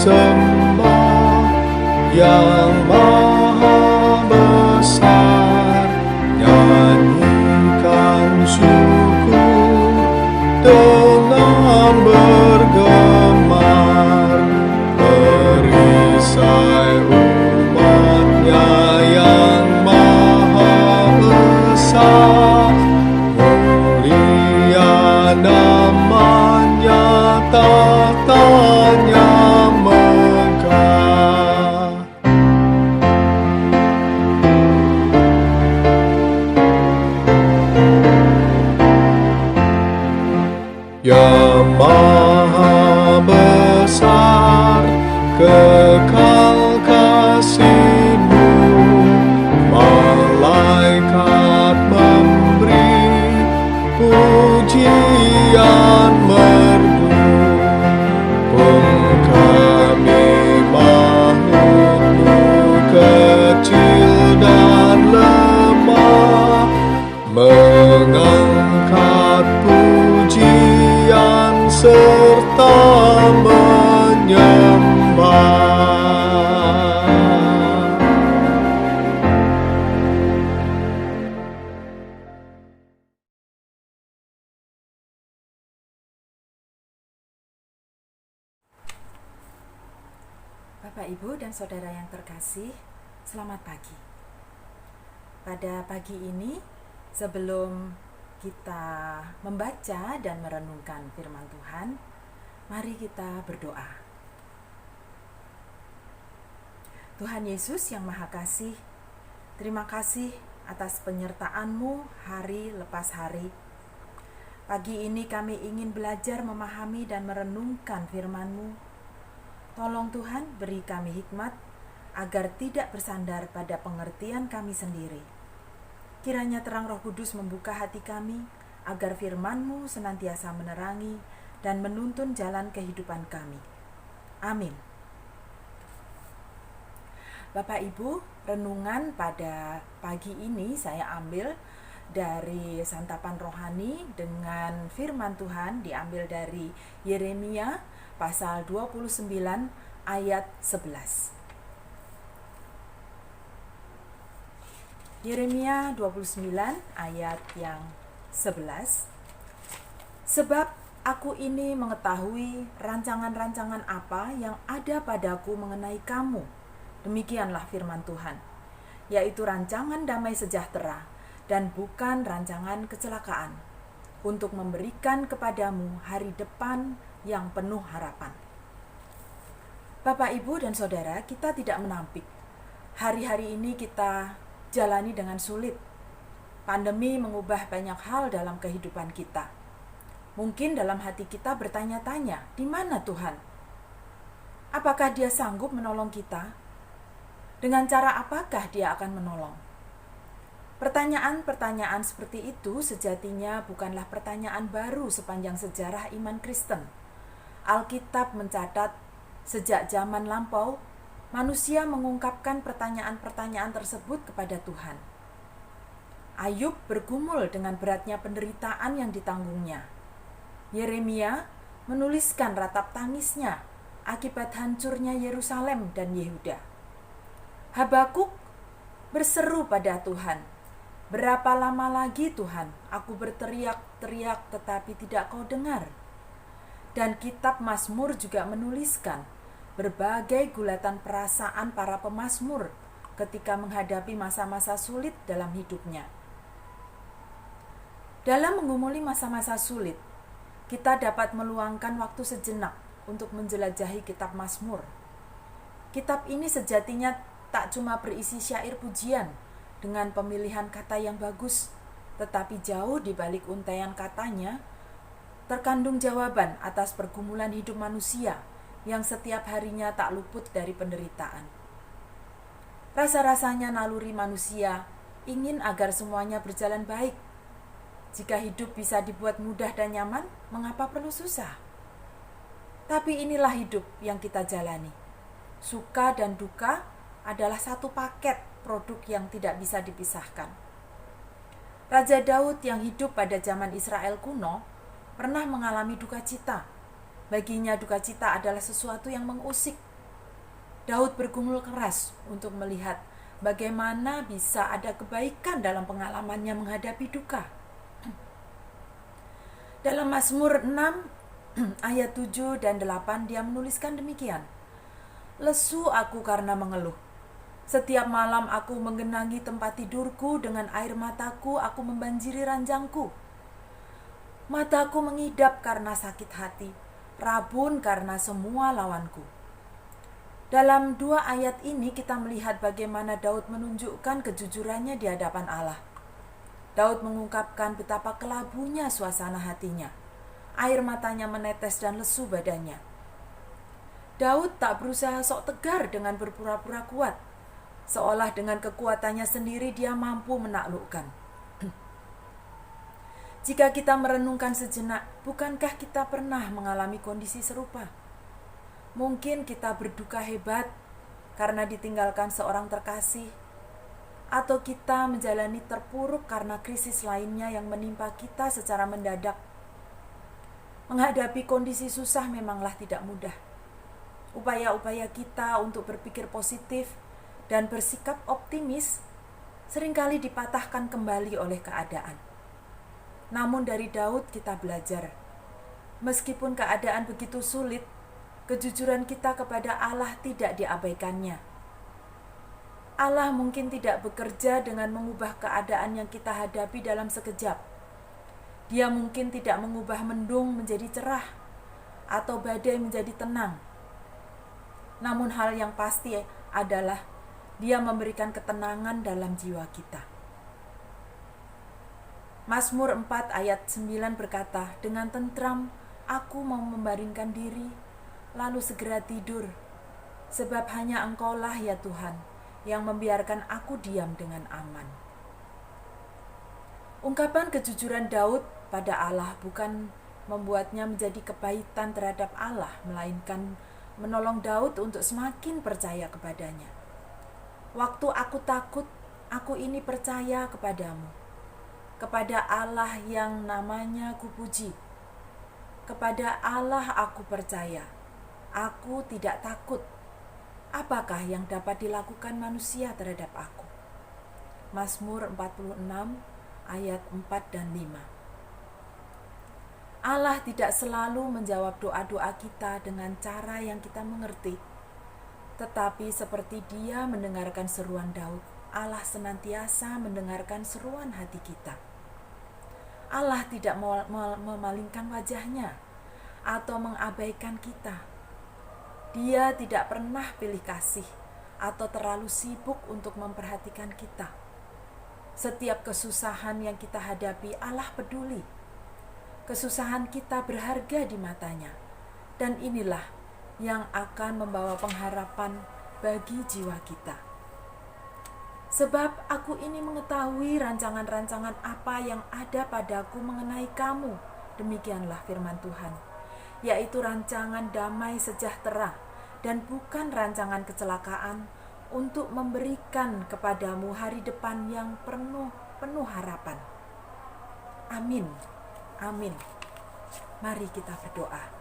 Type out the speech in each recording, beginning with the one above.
sembah yang maha besar, nyanyikan syukur dengan bergemar, perisai umatnya yang maha besar, mulia namanya, tahtanya megah. Yang maha besar, kekal kasih-Mu, malaikat memberi pujian merdu, pun kami makhluk-Mu kecil dan lemah, mengangkat pujian serta menyembah. Bapak, Ibu, dan Saudara yang terkasih, selamat pagi. Pada pagi ini, sebelum kita membaca dan merenungkan firman Tuhan, mari kita berdoa. Tuhan Yesus yang Maha Kasih, terima kasih atas penyertaan-Mu hari lepas hari. Pagi ini kami ingin belajar memahami dan merenungkan firman-Mu. Tolong Tuhan, beri kami hikmat agar tidak bersandar pada pengertian kami sendiri. Kiranya terang Roh Kudus membuka hati kami agar firman-Mu senantiasa menerangi dan menuntun jalan kehidupan kami. Amin. Bapak Ibu, renungan pada pagi ini saya ambil dari santapan rohani dengan firman Tuhan, diambil dari Yeremia pasal 29 ayat 11. Yeremia 29 ayat yang 11. Sebab aku ini mengetahui rancangan-rancangan apa yang ada padaku mengenai kamu. Demikianlah firman Tuhan, yaitu rancangan damai sejahtera dan bukan rancangan kecelakaan, untuk memberikan kepadamu hari depan yang penuh harapan. Bapak, Ibu, dan Saudara, kita tidak menampik. Hari-hari ini kita jalani dengan sulit. Pandemi mengubah banyak hal dalam kehidupan kita. Mungkin dalam hati kita bertanya-tanya, di mana Tuhan? Apakah Dia sanggup menolong kita? Dengan cara apakah Dia akan menolong? Pertanyaan-pertanyaan seperti itu sejatinya bukanlah pertanyaan baru sepanjang sejarah iman Kristen. Alkitab mencatat sejak zaman lampau, manusia mengungkapkan pertanyaan-pertanyaan tersebut kepada Tuhan. Ayub bergumul dengan beratnya penderitaan yang ditanggungnya. Yeremia menuliskan ratap tangisnya akibat hancurnya Yerusalem dan Yehuda. Habakuk berseru pada Tuhan, "Berapa lama lagi Tuhan, aku berteriak-teriak tetapi tidak Kau dengar?" Dan kitab Mazmur juga menuliskan berbagai gulatan perasaan para pemazmur ketika menghadapi masa-masa sulit dalam hidupnya. Dalam menggumuli masa-masa sulit, kita dapat meluangkan waktu sejenak untuk menjelajahi kitab Mazmur. Kitab ini sejatinya tak cuma berisi syair pujian dengan pemilihan kata yang bagus, tetapi jauh di balik untaian katanya terkandung jawaban atas pergumulan hidup manusia yang setiap harinya tak luput dari penderitaan. Rasa-rasanya naluri manusia ingin agar semuanya berjalan baik. Jika hidup bisa dibuat mudah dan nyaman, mengapa perlu susah? Tapi inilah hidup yang kita jalani. Suka dan duka adalah satu paket produk yang tidak bisa dipisahkan. Raja Daud yang hidup pada zaman Israel kuno pernah mengalami duka cita. Baginya duka cita adalah sesuatu yang mengusik. Daud bergumul keras untuk melihat bagaimana bisa ada kebaikan dalam pengalamannya menghadapi duka. Dalam Mazmur 6 ayat 7 dan 8 dia menuliskan demikian. "Lesu aku karena mengeluh. Setiap malam aku menggenangi tempat tidurku, dengan air mataku aku membanjiri ranjangku. Mataku mengidap karena sakit hati, rabun karena semua lawanku." Dalam 2 ayat ini kita melihat bagaimana Daud menunjukkan kejujurannya di hadapan Allah. Daud mengungkapkan betapa kelabunya suasana hatinya. Air matanya menetes dan lesu badannya. Daud tak berusaha sok tegar dengan berpura-pura kuat, seolah dengan kekuatannya sendiri dia mampu menaklukkan. Jika kita merenungkan sejenak, bukankah kita pernah mengalami kondisi serupa? Mungkin kita berduka hebat karena ditinggalkan seorang terkasih, atau kita menjalani terpuruk karena krisis lainnya yang menimpa kita secara mendadak. Menghadapi kondisi susah memanglah tidak mudah. Upaya-upaya kita untuk berpikir positif dan bersikap optimis seringkali dipatahkan kembali oleh keadaan. Namun dari Daud kita belajar, meskipun keadaan begitu sulit, kejujuran kita kepada Allah tidak diabaikannya. Allah mungkin tidak bekerja dengan mengubah keadaan yang kita hadapi dalam sekejap. Dia mungkin tidak mengubah mendung menjadi cerah atau badai menjadi tenang. Namun hal yang pasti adalah Dia memberikan ketenangan dalam jiwa kita. Mazmur 4 ayat 9 berkata, "Dengan tentram aku mau membaringkan diri, lalu segera tidur, sebab hanya Engkaulah ya Tuhan yang membiarkan aku diam dengan aman." Ungkapan kejujuran Daud pada Allah bukan membuatnya menjadi kepahitan terhadap Allah, melainkan menolong Daud untuk semakin percaya kepadanya. "Waktu aku takut, aku ini percaya kepadamu. Kepada Allah yang namanya kupuji. Kepada Allah aku percaya. Aku tidak takut. Apakah yang dapat dilakukan manusia terhadap aku?" Mazmur 46 ayat 4 dan 5. Allah tidak selalu menjawab doa-doa kita dengan cara yang kita mengerti. Tetapi seperti Dia mendengarkan seruan Daud, Allah senantiasa mendengarkan seruan hati kita. Allah tidak memalingkan wajahnya atau mengabaikan kita. Dia tidak pernah pilih kasih atau terlalu sibuk untuk memperhatikan kita. Setiap kesusahan yang kita hadapi, Allah peduli. Kesusahan kita berharga di matanya. Dan inilah yang akan membawa pengharapan bagi jiwa kita. Sebab aku ini mengetahui rancangan-rancangan apa yang ada padaku mengenai kamu, demikianlah firman Tuhan, yaitu rancangan damai sejahtera dan bukan rancangan kecelakaan, untuk memberikan kepadamu hari depan yang penuh harapan. Amin. Amin. Mari kita berdoa.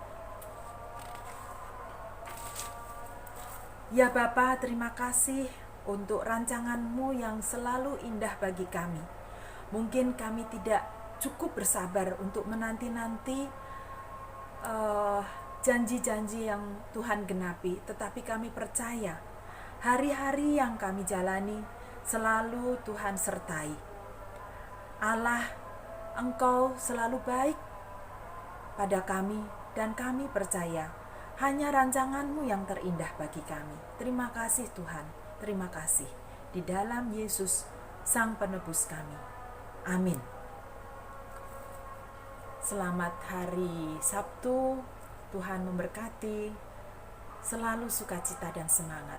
Ya Bapa, terima kasih untuk rancangan-Mu yang selalu indah bagi kami. Mungkin kami tidak cukup bersabar untuk menanti-nanti janji-janji yang Tuhan genapi, tetapi kami percaya hari-hari yang kami jalani selalu Tuhan sertai. Allah, Engkau selalu baik pada kami, dan kami percaya hanya rancangan-Mu yang terindah bagi kami. Terima kasih Tuhan, terima kasih. Di dalam Yesus, Sang Penebus kami. Amin. Selamat hari Sabtu, Tuhan memberkati, selalu sukacita dan semangat.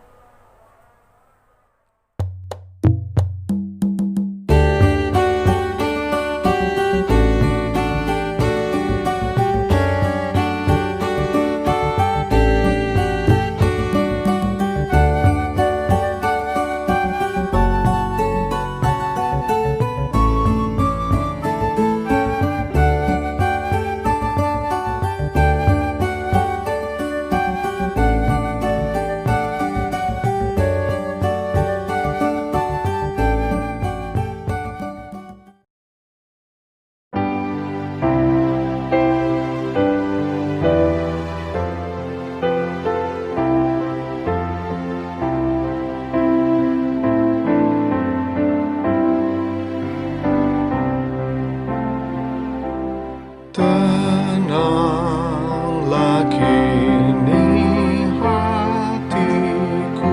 Tenanglah kini hatiku,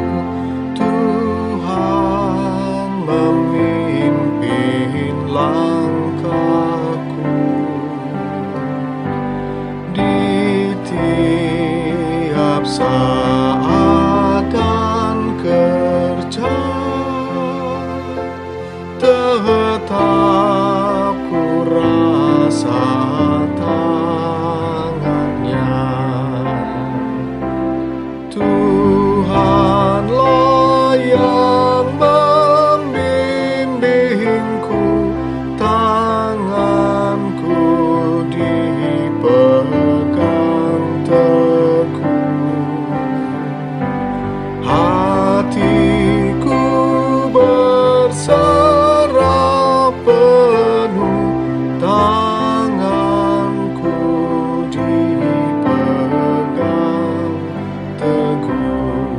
Tuhan memimpin langkahku. Di tiap saat dan kerja, tetap ku rasa tangannya. Tuhanlah yang membimbingku, tanganku dipegang teguh. Hatiku berserah penuh, tanganku dipegang teguh.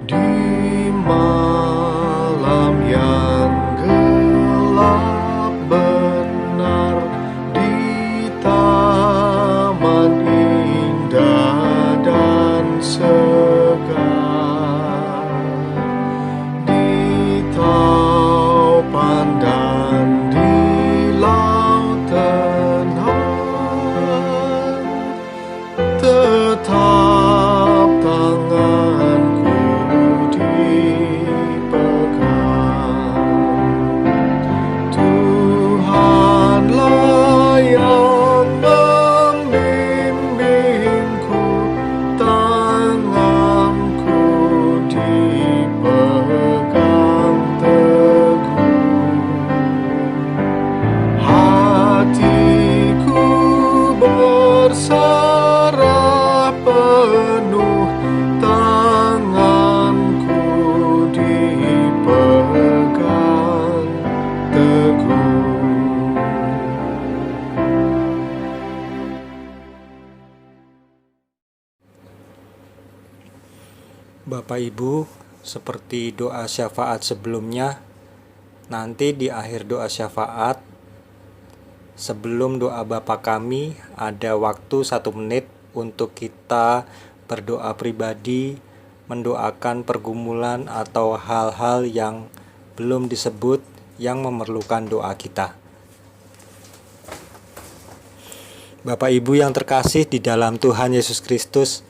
Di malam yang gelap benar, di taman indah dan segar, di taupan dan di laut tenang, tetap tanganku dipegang. Tuhanlah yang membimbingku, tanganku dipegang teguh. Hatiku berserah penuh, tanganku dipegang teguh. Bapak Ibu, seperti doa syafaat sebelumnya, nanti di akhir doa syafaat, sebelum doa Bapa Kami, ada waktu 1 menit untuk kita berdoa pribadi mendoakan pergumulan atau hal-hal yang belum disebut yang memerlukan doa kita. Bapak Ibu yang terkasih di dalam Tuhan Yesus Kristus,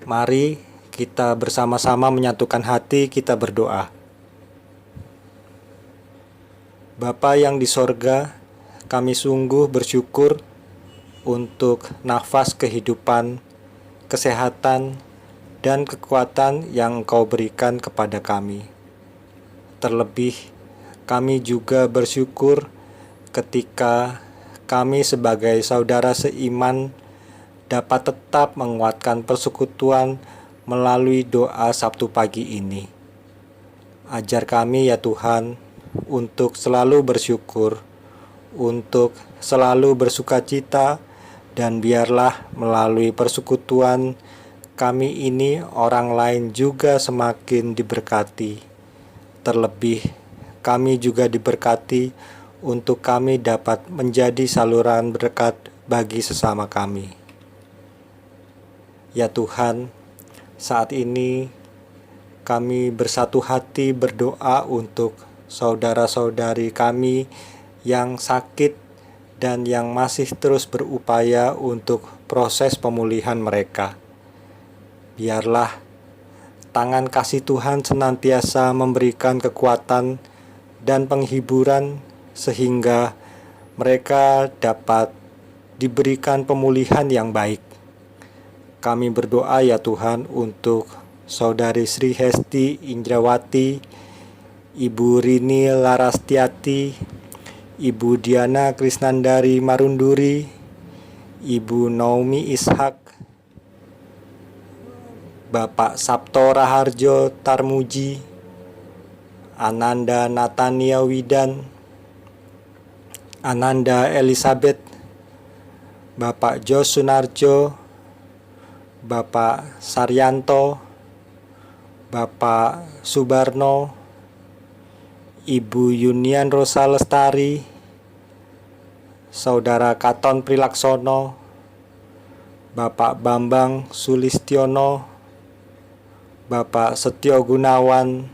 mari kita bersama-sama menyatukan hati, kita berdoa. Bapa yang di sorga, kami sungguh bersyukur untuk nafas kehidupan, kesehatan, dan kekuatan yang Engkau berikan kepada kami. Terlebih, kami juga bersyukur ketika kami sebagai saudara seiman dapat tetap menguatkan persekutuan melalui doa Sabtu pagi ini. Ajar kami ya Tuhan untuk selalu bersyukur, untuk selalu bersukacita, dan biarlah melalui persekutuan kami ini orang lain juga semakin diberkati. Terlebih kami juga diberkati untuk kami dapat menjadi saluran berkat bagi sesama kami. Ya Tuhan, saat ini kami bersatu hati berdoa untuk saudara-saudari kami yang sakit dan yang masih terus berupaya untuk proses pemulihan mereka. Biarlah tangan kasih Tuhan senantiasa memberikan kekuatan dan penghiburan sehingga mereka dapat diberikan pemulihan yang baik. Kami berdoa ya Tuhan untuk Saudari Sri Hesti Indrawati, Ibu Rini Larastiati, Ibu Diana Krisnandari Marunduri, Ibu Naomi Ishak, Bapak Sabto Raharjo Tarmuji, Ananda Natania Widan, Ananda Elizabeth, Bapak Jos Sunarjo, Bapak Saryanto, Bapak Subarno, Ibu Yunian Rosa Lestari, Saudara Katon Prilaksono, Bapak Bambang Sulistiono, Bapak Setio Gunawan,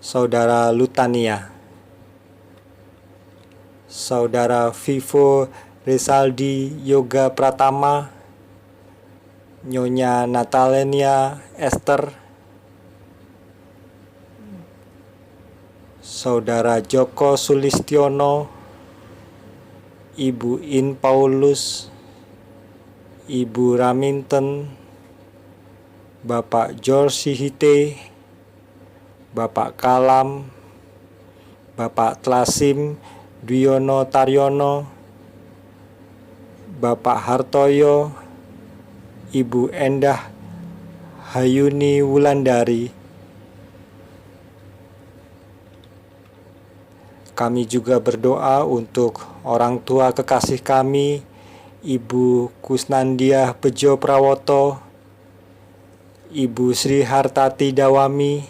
Saudara Lutania, Saudara Vivo Resaldi Yoga Pratama, Nyonya Natalenia Esther, Saudara Joko Sulistiono, Ibu In Paulus, Ibu Raminten, Bapak George Sihite, Bapak Kalam, Bapak Tlasim Dwiono Taryono, Bapak Hartoyo, Ibu Endah Hayuni Wulandari. Kami juga berdoa untuk orang tua kekasih kami, Ibu Kusnandia Bejo Prawoto, Ibu Sri Hartati Dawami,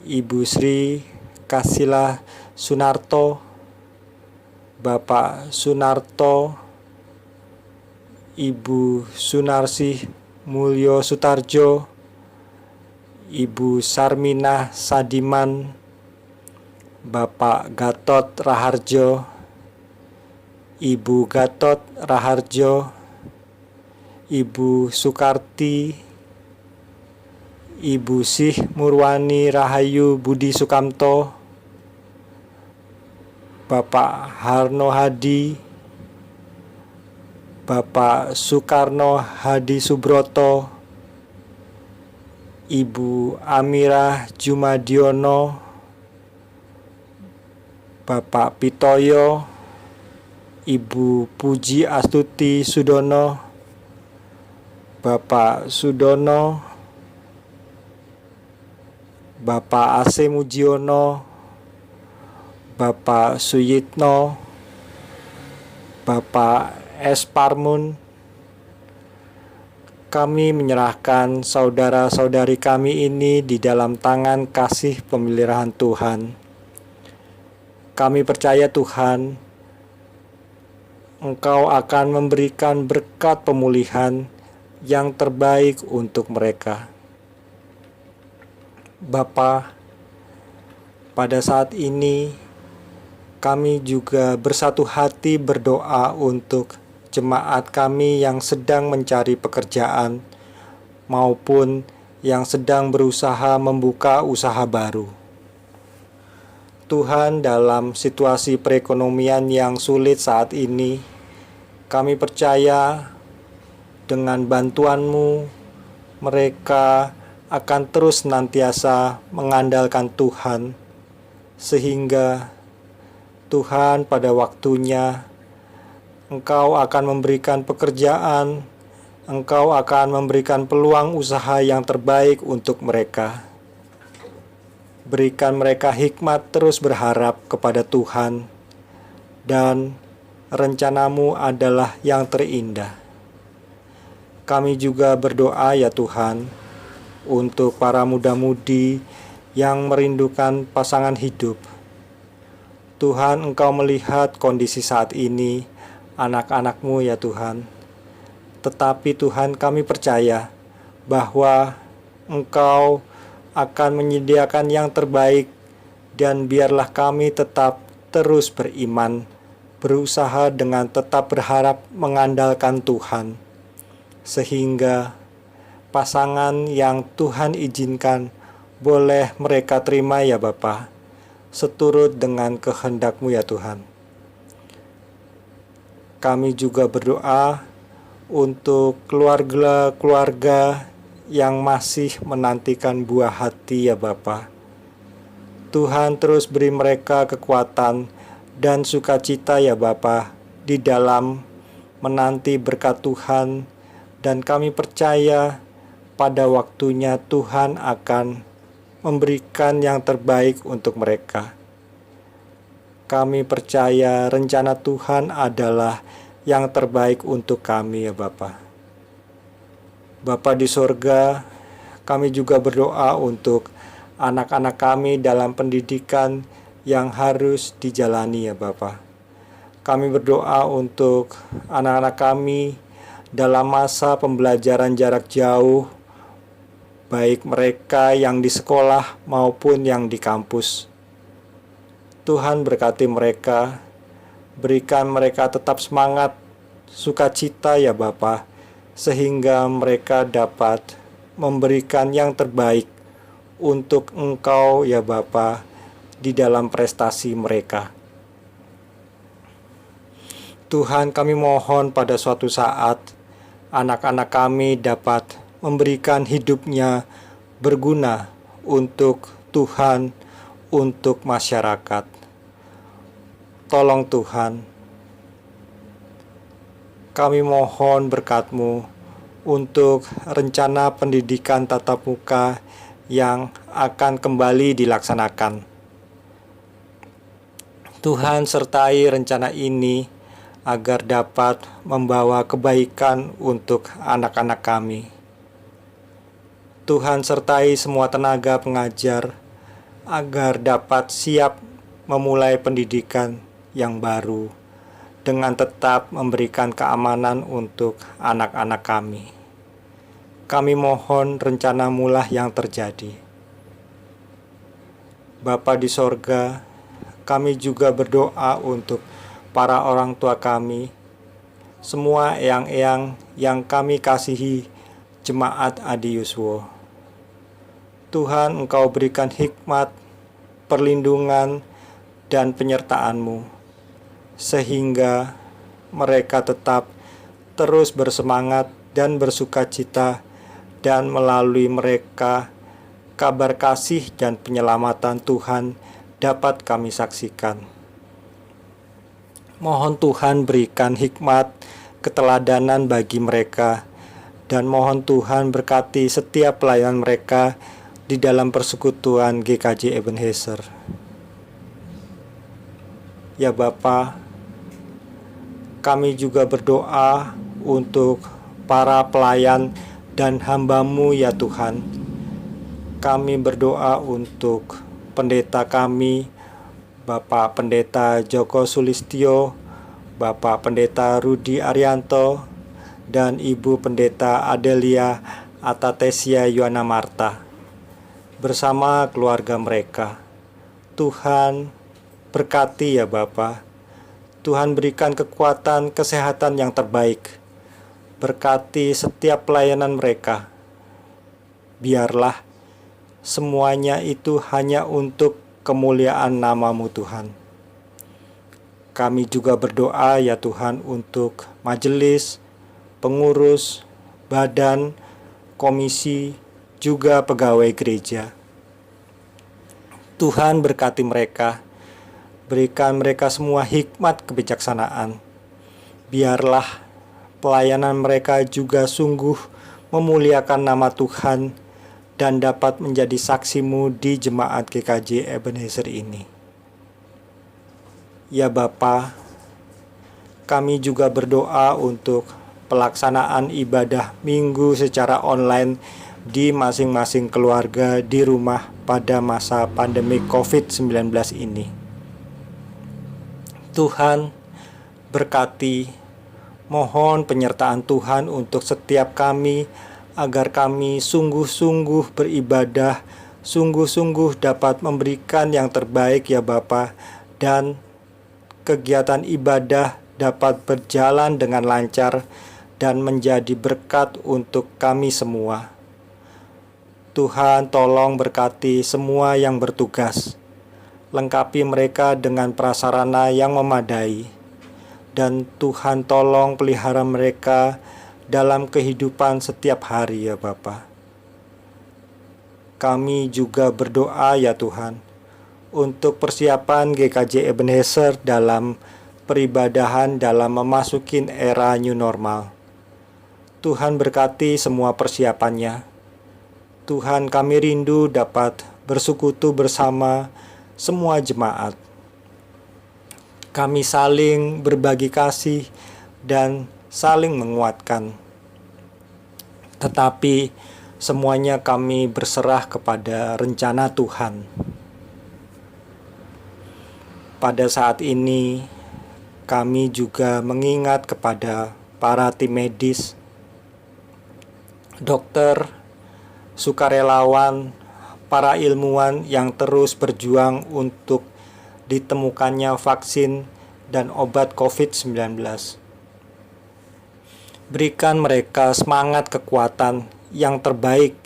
Ibu Sri Kasila Sunarto, Bapak Sunarto, Ibu Sunarsih Mulyo Sutarjo, Ibu Sarminah Sadiman, Bapak Gatot Raharjo, Ibu Gatot Raharjo, Ibu Sukarti, Ibu Sih Murwani Rahayu Budi Sukamto, Bapak Harno Hadi, Bapak Soekarno Hadi Subroto, Ibu Amirah Jumadiono, Bapak Pitoyo, Ibu Puji Astuti Sudono, Bapak Sudono, Bapak Ase Mujiono, Bapak Suyitno, Bapak S. Parmun. Kami menyerahkan saudara-saudari kami ini di dalam tangan kasih pemeliharaan Tuhan. Kami percaya Tuhan, Engkau akan memberikan berkat pemulihan yang terbaik untuk mereka. Bapa, pada saat ini kami juga bersatu hati berdoa untuk jemaat kami yang sedang mencari pekerjaan maupun yang sedang berusaha membuka usaha baru. Tuhan, dalam situasi perekonomian yang sulit saat ini, kami percaya dengan bantuan-Mu, mereka akan terus senantiasa mengandalkan Tuhan, sehingga Tuhan pada waktunya Engkau akan memberikan pekerjaan, Engkau akan memberikan peluang usaha yang terbaik untuk mereka. Berikan mereka hikmat terus berharap kepada Tuhan, dan rencana-Mu adalah yang terindah. Kami juga berdoa ya Tuhan, untuk para muda-mudi yang merindukan pasangan hidup. Tuhan, Engkau melihat kondisi saat ini anak-anak-Mu ya Tuhan. Tetapi Tuhan, kami percaya bahwa Engkau akan menyediakan yang terbaik, dan biarlah kami tetap terus beriman, berusaha dengan tetap berharap mengandalkan Tuhan, sehingga pasangan yang Tuhan izinkan boleh mereka terima ya Bapa, seturut dengan kehendak-Mu ya Tuhan. Kami juga berdoa untuk keluarga-keluarga yang masih menantikan buah hati ya Bapa. Tuhan terus beri mereka kekuatan dan sukacita ya Bapa di dalam menanti berkat Tuhan, dan kami percaya pada waktunya Tuhan akan memberikan yang terbaik untuk mereka. Kami percaya rencana Tuhan adalah yang terbaik untuk kami ya Bapa. Bapa di sorga, kami juga berdoa untuk anak-anak kami dalam pendidikan yang harus dijalani ya Bapa. Kami berdoa untuk anak-anak kami dalam masa pembelajaran jarak jauh, baik mereka yang di sekolah maupun yang di kampus. Tuhan berkati mereka, berikan mereka tetap semangat, sukacita ya Bapa, sehingga mereka dapat memberikan yang terbaik untuk Engkau ya Bapa di dalam prestasi mereka. Tuhan, kami mohon pada suatu saat anak-anak kami dapat memberikan hidupnya berguna untuk Tuhan, untuk masyarakat. Tolong Tuhan, kami mohon berkat-Mu untuk rencana pendidikan tatap muka yang akan kembali dilaksanakan. Tuhan, sertai rencana ini agar dapat membawa kebaikan untuk anak-anak kami. Tuhan, sertai semua tenaga pengajar agar dapat siap memulai pendidikan yang baru dengan tetap memberikan keamanan untuk anak-anak kami. Kami mohon rencana-Mu lah yang terjadi. Bapa di sorga, kami juga berdoa untuk para orang tua kami, semua eyang-eyang yang kami kasihi, jemaat Adi Yuswo. Tuhan, Engkau berikan hikmat, perlindungan, dan penyertaan-Mu, sehingga mereka tetap terus bersemangat dan bersukacita, dan melalui mereka kabar kasih dan penyelamatan Tuhan dapat kami saksikan. Mohon Tuhan berikan hikmat, keteladanan bagi mereka, dan mohon Tuhan berkati setiap pelayan mereka di dalam persekutuan GKJ Ebenezer. Ya Bapa, kami juga berdoa untuk para pelayan dan hamba-Mu ya Tuhan. Kami berdoa untuk pendeta kami, Bapak Pendeta Joko Sulistyo, Bapak Pendeta Rudi Arianto, dan Ibu Pendeta Adelia Atatesia Yohana Marta bersama keluarga mereka. Tuhan berkati ya Bapa. Tuhan berikan kekuatan, kesehatan yang terbaik. Berkati setiap pelayanan mereka. Biarlah semuanya itu hanya untuk kemuliaan nama-Mu Tuhan. Kami juga berdoa ya Tuhan untuk majelis, pengurus, badan, komisi, juga pegawai gereja. Tuhan berkati mereka, berikan mereka semua hikmat kebijaksanaan. Biarlah pelayanan mereka juga sungguh memuliakan nama Tuhan dan dapat menjadi saksi-Mu di jemaat GKJ Ebenezer ini. Ya Bapa, kami juga berdoa untuk pelaksanaan ibadah minggu secara online di masing-masing keluarga di rumah pada masa pandemi COVID-19 ini. Tuhan berkati, mohon penyertaan Tuhan untuk setiap kami agar kami sungguh-sungguh beribadah, sungguh-sungguh dapat memberikan yang terbaik ya Bapa, dan kegiatan ibadah dapat berjalan dengan lancar dan menjadi berkat untuk kami semua. Tuhan tolong berkati semua yang bertugas, lengkapi mereka dengan prasarana yang memadai, dan Tuhan tolong pelihara mereka dalam kehidupan setiap hari ya Bapa. Kami juga berdoa ya Tuhan untuk persiapan GKJ Ebenezer dalam peribadahan dalam memasuki era new normal. Tuhan berkati semua persiapannya. Tuhan, kami rindu dapat bersekutu bersama semua jemaat. Kami saling berbagi kasih dan saling menguatkan. Tetapi semuanya kami berserah kepada rencana Tuhan. Pada saat ini kami juga mengingat kepada para tim medis, dokter, sukarelawan, para ilmuwan yang terus berjuang untuk ditemukannya vaksin dan obat COVID-19. Berikan mereka semangat kekuatan yang terbaik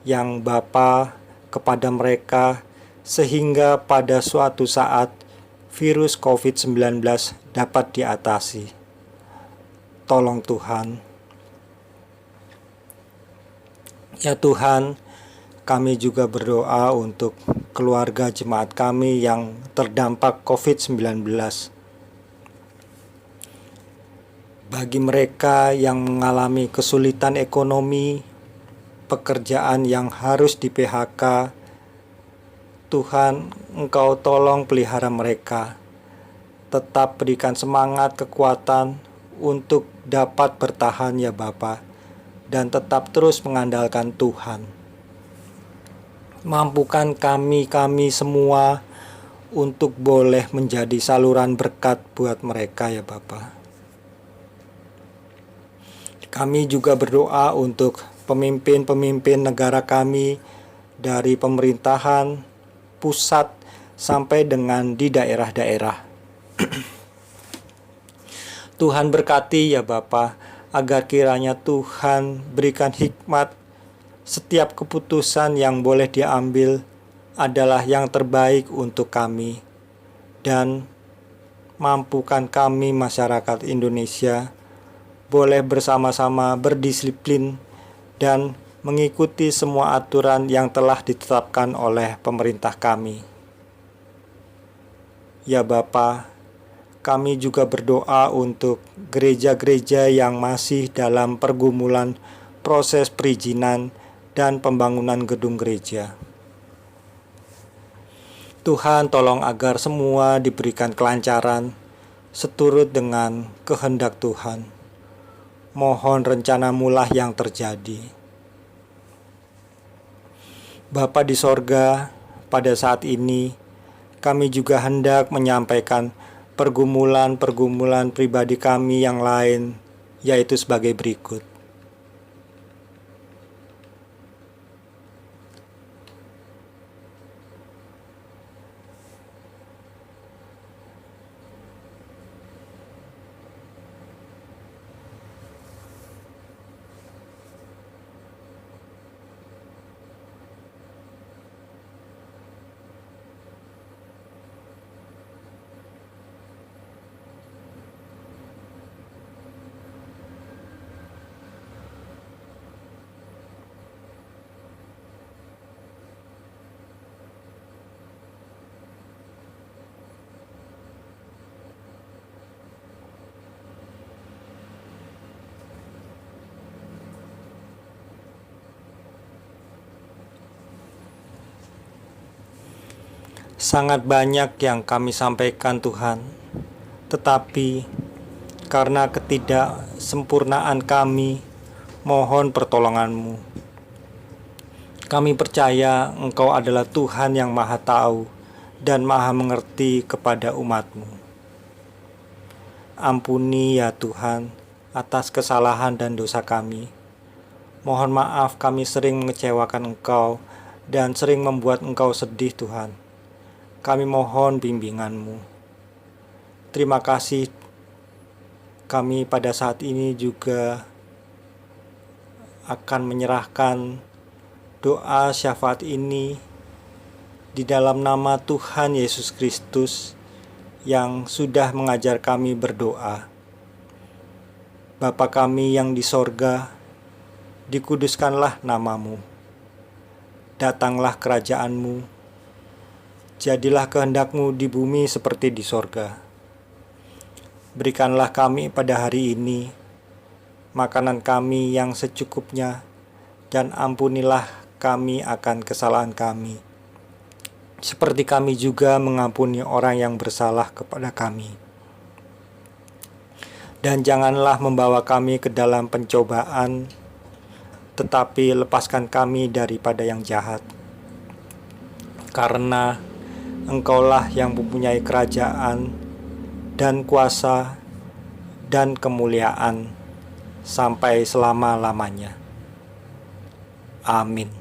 yang Bapa kepada mereka, sehingga pada suatu saat virus COVID-19 dapat diatasi. Tolong Tuhan. Ya Tuhan, kami juga berdoa untuk keluarga jemaat kami yang terdampak COVID-19. Bagi mereka yang mengalami kesulitan ekonomi, pekerjaan yang harus di PHK, Tuhan, Engkau tolong pelihara mereka. Tetap berikan semangat, kekuatan untuk dapat bertahan ya Bapa, dan tetap terus mengandalkan Tuhan. Mampukan kami semua untuk boleh menjadi saluran berkat buat mereka ya Bapa. Kami juga berdoa untuk pemimpin-pemimpin negara kami dari pemerintahan pusat sampai dengan di daerah-daerah. Tuhan berkati ya Bapa, agar kiranya Tuhan berikan hikmat, setiap keputusan yang boleh diambil adalah yang terbaik untuk kami, dan mampukan kami masyarakat Indonesia boleh bersama-sama berdisiplin dan mengikuti semua aturan yang telah ditetapkan oleh pemerintah kami. Ya Bapa, kami juga berdoa untuk gereja-gereja yang masih dalam pergumulan proses perizinan dan pembangunan gedung gereja. Tuhan, tolong agar semua diberikan kelancaran seturut dengan kehendak Tuhan. Mohon rencana-Mu lah yang terjadi. Bapa di sorga, pada saat ini kami juga hendak menyampaikan pergumulan-pergumulan pribadi kami yang lain yaitu sebagai berikut. Sangat banyak yang kami sampaikan Tuhan, tetapi karena ketidaksempurnaan kami, mohon pertolongan-Mu. Kami percaya Engkau adalah Tuhan yang Maha Tahu dan Maha Mengerti kepada umat-Mu. Ampuni ya Tuhan atas kesalahan dan dosa kami. Mohon maaf kami sering mengecewakan Engkau dan sering membuat Engkau sedih Tuhan. Kami mohon bimbingan-Mu. Terima kasih, kami pada saat ini juga akan menyerahkan doa syafaat ini di dalam nama Tuhan Yesus Kristus yang sudah mengajar kami berdoa. Bapa kami yang di sorga, dikuduskanlah nama-Mu. Datanglah kerajaan-Mu. Jadilah kehendak-Mu di bumi seperti di sorga. Berikanlah kami pada hari ini makanan kami yang secukupnya, dan ampunilah kami akan kesalahan kami, seperti kami juga mengampuni orang yang bersalah kepada kami. Dan janganlah membawa kami ke dalam pencobaan, tetapi lepaskan kami daripada yang jahat. Karena Engkaulah yang mempunyai kerajaan dan kuasa dan kemuliaan sampai selama-lamanya. Amin.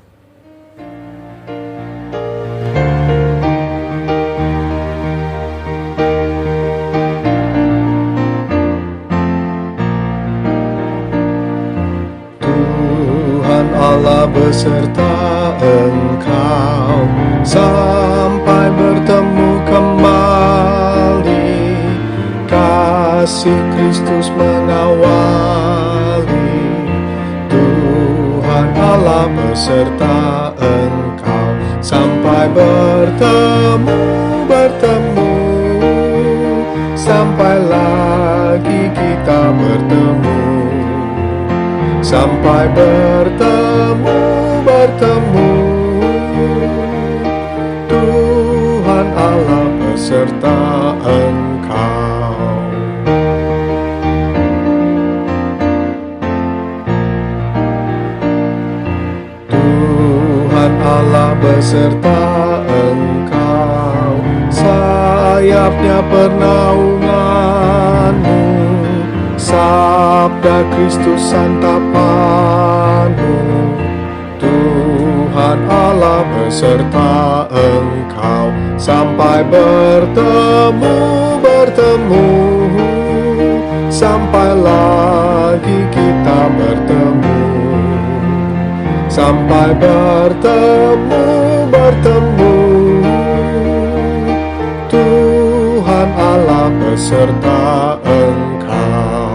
Tuhan Allah beserta engkau sampai bertemu kembali. Kasih Kristus mengawali. Tuhan Allah beserta engkau sampai bertemu, sampai lagi kita bertemu. Sampai bertemu, Tuhan Allah beserta engkau. Tuhan Allah beserta engkau, sayapnya pernaunganmu, sabda Kristus santapanmu. Tuhan Allah beserta engkau sampai bertemu, sampai lagi kita bertemu. Sampai bertemu, Tuhan Allah beserta engkau.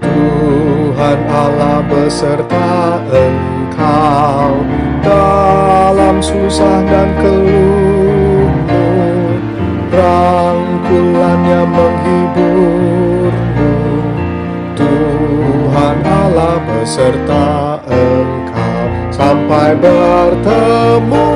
Tuhan Allah beserta engkau dalam susah dan keluhmu, rangkulannya menghiburmu. Tuhan Allah beserta engkau sampai bertemu,